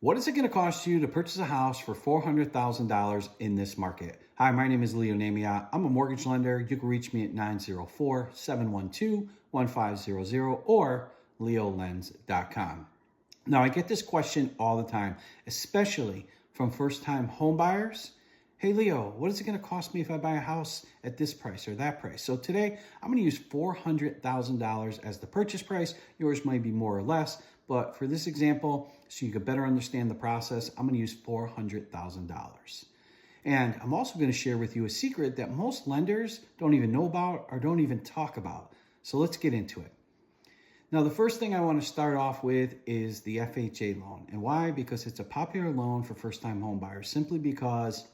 What is it going to cost you to purchase a house for $400,000 in this market? Hi, my name is Namiot. I'm a mortgage lender. You can reach me at 904-712-1500 or leolens.com. Now, I get this question all the time, especially from first-time home buyers. Hey, Leo, what is it going to cost me if I buy a house at this price or that price? So today, I'm going to use $400,000 as the purchase price. Yours might be more or less, but for this example, so you could better understand the process, I'm going to use $400,000. And I'm also going to share with you a secret that most lenders don't even know about or don't even talk about. So let's get into it. Now, the first thing I want to start off with is the FHA loan. And why? Because it's a popular loan for first-time home buyers, simply because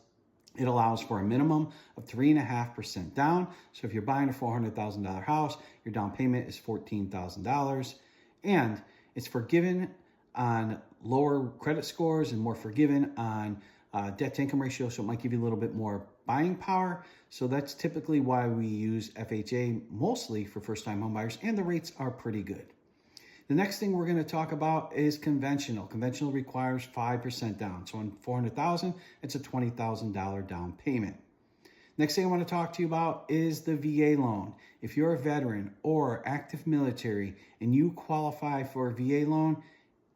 it allows for a minimum of 3.5% down. So if you're buying a $400,000 house, your down payment is $14,000. And it's forgiven on lower credit scores and more forgiven on debt to income ratio. So it might give you a little bit more buying power. So that's typically why we use FHA mostly for first-time home buyers, and the rates are pretty good. The next thing we're going to talk about is conventional. Conventional requires 5% down. So on $400,000, it's a $20,000 down payment. Next thing I want to talk to you about is the VA loan. If you're a veteran or active military and you qualify for a VA loan,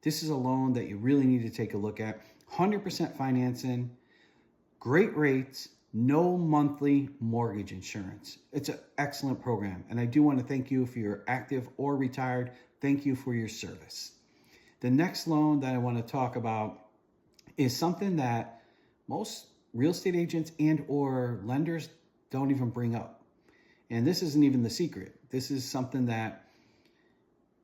this is a loan that you really need to take a look at. 100% financing, great rates, no monthly mortgage insurance. It's an excellent program. And I do want to thank you if you're active or retired. Thank you for your service. The next loan that I want to talk about is something that most real estate agents and or lenders don't even bring up. And this isn't even the secret. This is something that,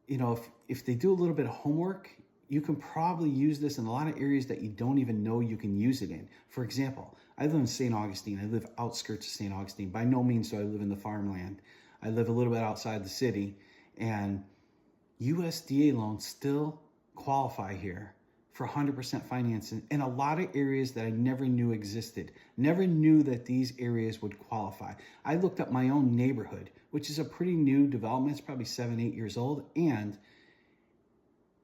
if they do a little bit of homework, you can probably use this in a lot of areas that you don't even know you can use it in. For example, I live in St. Augustine. I live outskirts of St. Augustine. By no means do I live in the farmland. I live a little bit outside the city, and USDA loans still qualify here for 100% financing in a lot of areas that I never knew existed. Never knew that these areas would qualify. I looked up my own neighborhood, which is a pretty new development. It's probably 7, 8 years old, and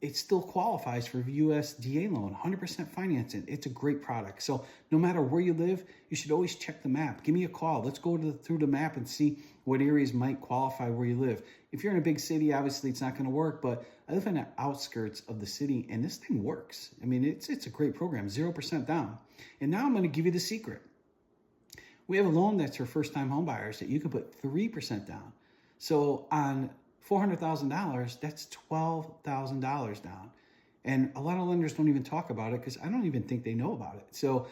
it still qualifies for USDA loan, 100% financing. It's a great product. So no matter where you live, you should always check the map. Give me a call. Let's go through the map and see what areas might qualify where you live. If you're in a big city, obviously it's not going to work, but I live in the outskirts of the city and this thing works. I mean, it's a great program, 0% down. And now I'm going to give you the secret. We have a loan that's for first-time home buyers that you can put 3% down. So on $400,000, that's $12,000 down. And a lot of lenders don't even talk about it because I don't even think they know about it. So,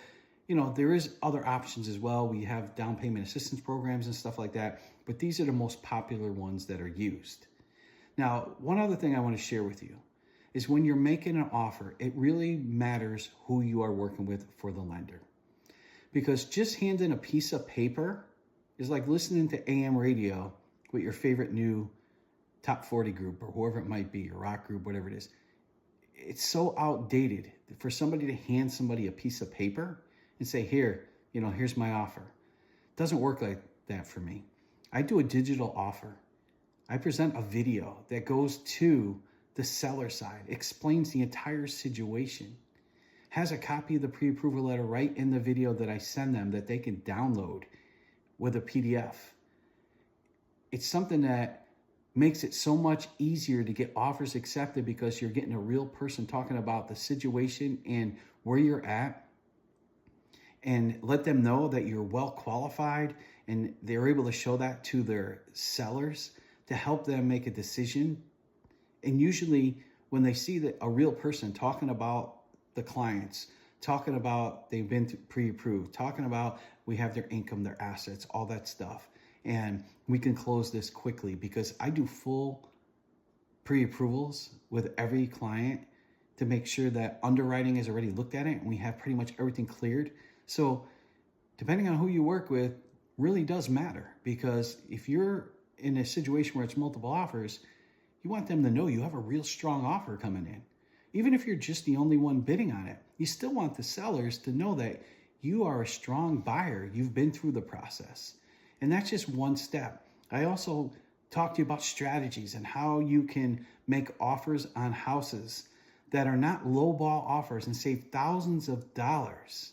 there is other options as well. We have down payment assistance programs and stuff like that, but these are the most popular ones that are used. Now, one other thing I want to share with you is when you're making an offer, it really matters who you are working with for the lender. Because just handing a piece of paper is like listening to AM radio with your favorite new top 40 group or whoever it might be, your rock group, whatever it is. It's so outdated for somebody to hand somebody a piece of paper and say, here's my offer. It doesn't work like that for me. I do a digital offer. I present a video that goes to the seller side, explains the entire situation, has a copy of the pre-approval letter right in the video that I send them that they can download with a PDF. It's something that makes it so much easier to get offers accepted because you're getting a real person talking about the situation and where you're at, and let them know that you're well qualified, and they're able to show that to their sellers to help them make a decision. And usually when they see that a real person talking about the clients, talking about they've been pre-approved, talking about we have their income, their assets, all that stuff, and we can close this quickly because I do full pre-approvals with every client to make sure that underwriting has already looked at it and we have pretty much everything cleared. So depending on who you work with really does matter, because if you're in a situation where it's multiple offers, you want them to know you have a real strong offer coming in. Even if you're just the only one bidding on it, you still want the sellers to know that you are a strong buyer. You've been through the process. And that's just one step. I also talk to you about strategies and how you can make offers on houses that are not lowball offers and save thousands of dollars,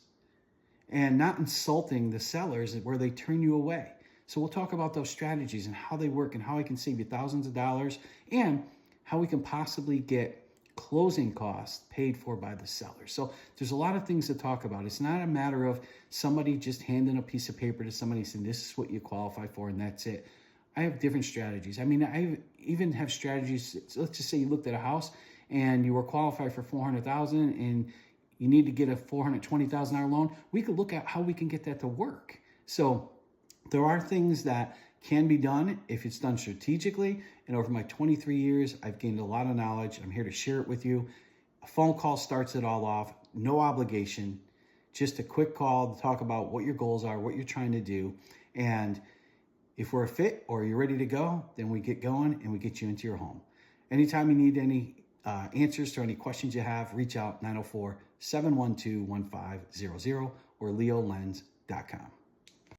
and not insulting the sellers where they turn you away. So we'll talk about those strategies and how they work and how I can save you thousands of dollars and how we can possibly get closing costs paid for by the seller. So there's a lot of things to talk about. It's not a matter of somebody just handing a piece of paper to somebody saying, this is what you qualify for and that's it. I have different strategies. I mean, I even have strategies. Let's just say you looked at a house and you were qualified for $400,000 and you need to get a $420,000 loan. We could look at how we can get that to work. So there are things that can be done if it's done strategically. And over my 23 years, I've gained a lot of knowledge. I'm here to share it with you. A phone call starts it all off. No obligation. Just a quick call to talk about what your goals are, what you're trying to do. And if we're a fit or you're ready to go, then we get going and we get you into your home. Anytime you need any answers to any questions you have, reach out 904-712-1500 or leolens.com.